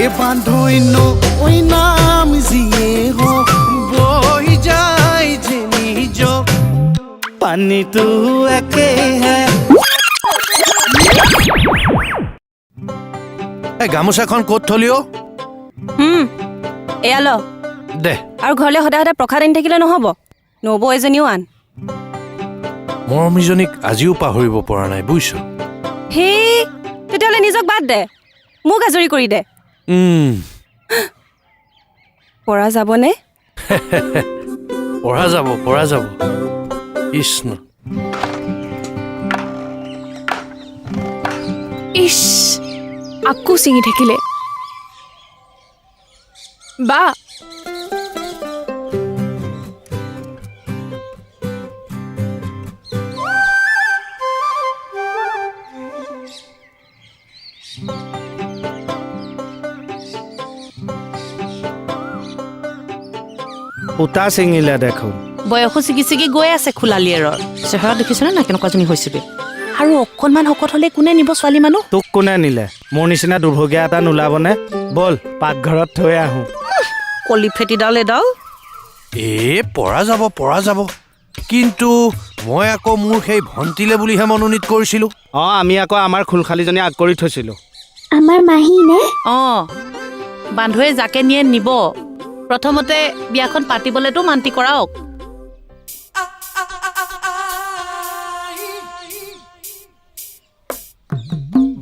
এ বান্ধৈ নৈ নাম যিয়ে হওক বৈ যায় যে নিজ পানীটো একেহে। এই গামোচাখন ক'ত থলি অ'? এয়া ল দে। আৰু ঘৰলৈ সদায় সদায় প্ৰসাদ আনি থাকিলে নহ'ব, নবৌ এজনীও আন। মৰমীজনীক আজিও পাহৰিব পৰা নাই বুজিছ। সেই তেতিয়াহ'লে নিজক বাদ দে, মোক আজৰি কৰি দে। পৰা যাবনে? পৰা যাব কৃষ্ণ। ইছ, আকৌ ছিঙি থাকিলে। বা সূতা ছিঙিলে দেখোন। বয়সো ছিগি ছিগি গৈ আছে খোলালিয়েৰৰ। চেহেৰা দেখিছেনে না কেনেকুৱাজনী হৈছিলে? আৰু অকণমান শকত হ'লে কোনে নিব ছোৱালী মানুহ? তোক কোনে নিলে? মোৰ নিচিনা দুৰ্ভগীয়া এটা নোলাবনে? বল পাকঘৰত থৈ আহোঁ। কলি ফেটিডাল এডাল। পৰা যাব কিন্তু মই আকৌ মোৰ সেই ভণ্টিলে বুলিহে মনোনীত কৰিছিলোঁ। আমি আকৌ আমাৰ খুলখালিজনী আগ কৰি থৈছিলোঁ। আমাৰ মাহী নে? বান্ধৱে যাকে নিয়ে নিব। প্ৰথমতে বিয়াখন পাতিবলেতো মান্তি কৰাওক।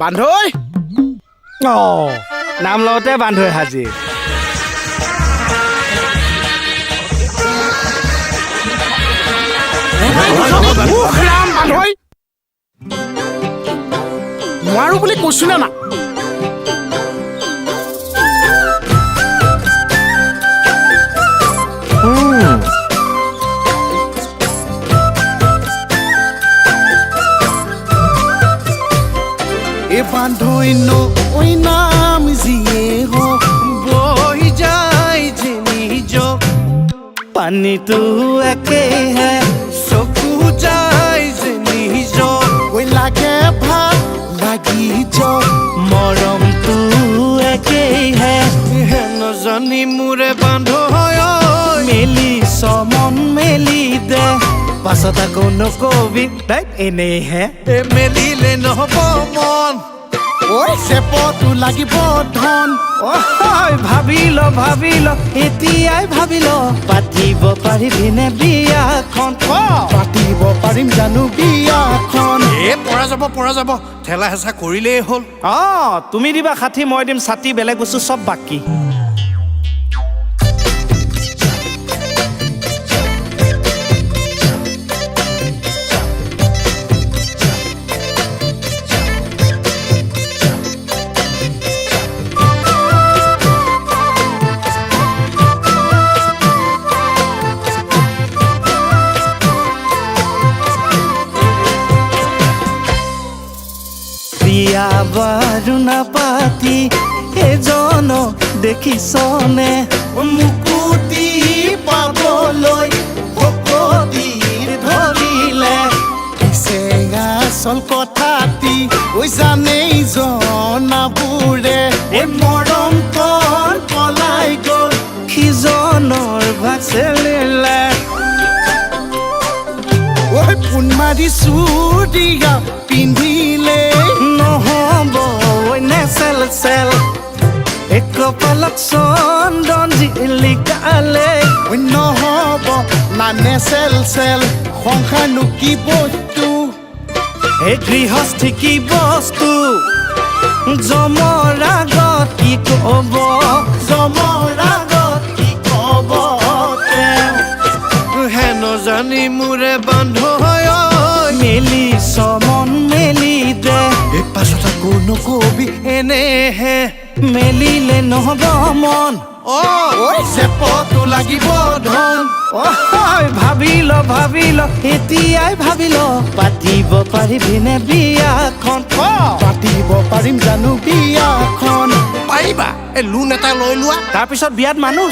বান্ধৈ নাম লওঁতে বান্ধৈ হাজিৰ। বান্ধৈ নোৱাৰো বুলি কৈছো না। এ বান্ধৈ নৈ নাম যিয়ে হওক বৈ যায় যে নিজ পানীটো একেহে চকু যায় যে নিজ ঐ লাগে ভাল লাগি যাওক মৰমটো একেহে নজনী মোৰে বান্ধৈ মেলি মন মেলি দে পাছত আকৌ নকবি তাই এনেহে মেলিলে নহ'ব মন ঐ চেপটো লাগিব ধন ভাবি ল এতিয়াই ভাবি ল পাতিব পাৰিবিনে বিয়াখন পাতিব পাৰিম জানো বিয়াখন পৰা যাব ঠেলা হেঁচা কৰিলেই হ'ল। তুমি দিবা 60 মই দিম 60 বেলেগ বস্তু চব বাকী। বিয়া বাৰু নাপাতি এজন দেখিছনে মুকুতি পাবলৈ ভকতি ধৰিলে পিছে আচল কথাটি জানেই জনাবোৰে মৰম কণ পলাই গ'ল সিজনৰ ভাগ চেলিলে পোন মাৰি চুৰিয়া পিন্ধিলে নহ'ব নেচেল চেল কপালত চন্দন জিলিকালে নহ'ব না নেচেল চেল সংসাৰনো কি বস্তু এই গৃহস্থী কি বস্তু জমৰ আগত কি ক'ব হেন জানি মোৰে বান্ধৈ মেলি মন মেলি দে পাছত আকৌ নকবি এনেহে মেলিলে নহ'ব মন চেপটো লাগিব ধন ভাবি ল এতিয়াই ভাবি ল পাতিব পাৰিবিনে বিয়াখন পাতিব পাৰিম জানো বিয়াখন পাৰিবা লোন এটা লৈ লোৱা তাৰপিছত বিয়াত মানুহ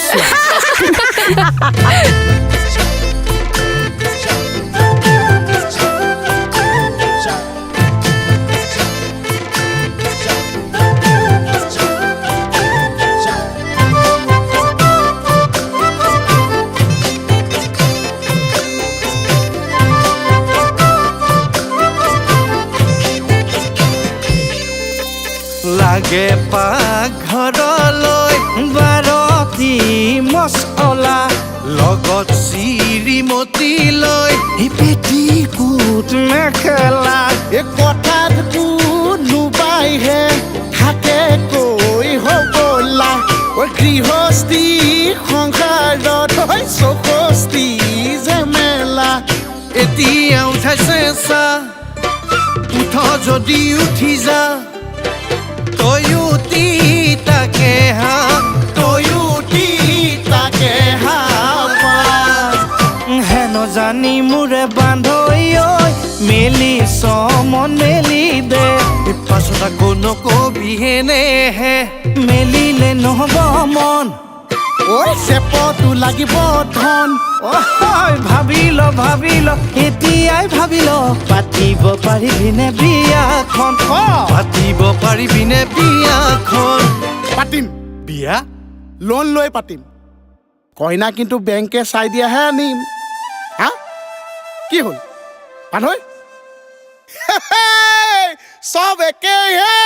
লাগে পাকঘৰলৈ বাৰতি মছলা লগত চিৰিমতি লৈ পেটিকুট মেখেলা কথাত কোনোবাইহে থাকে কৈ হ'বলা গৃহস্থী সংসাৰত চৌষষ্ঠি জেমেলা এতিয়া উঠাইছে চা উঠ যদি উঠি যা তয়ো তাকে হা তয়ো তাকে হেন জানি মোৰে বান্ধৈ ঐ মেলি চমন মেলি দে পাছত আকৌ নকবিহেনেহে মেলিলে নহ'ব মন ঐ চেপতো লাগিব ধন ভাবি ল এতিয়াই ভাবি ল পাতিব পাৰিবিনে বিয়াখন পাতিব পাৰিবিনে বিয়াখন পাতিম বিয়া লোন লৈ পাতিম কইনা কিন্তু বেংকে চাই দিয়াহে আনিম হা কি হ'ল পানৈ চব একেই হে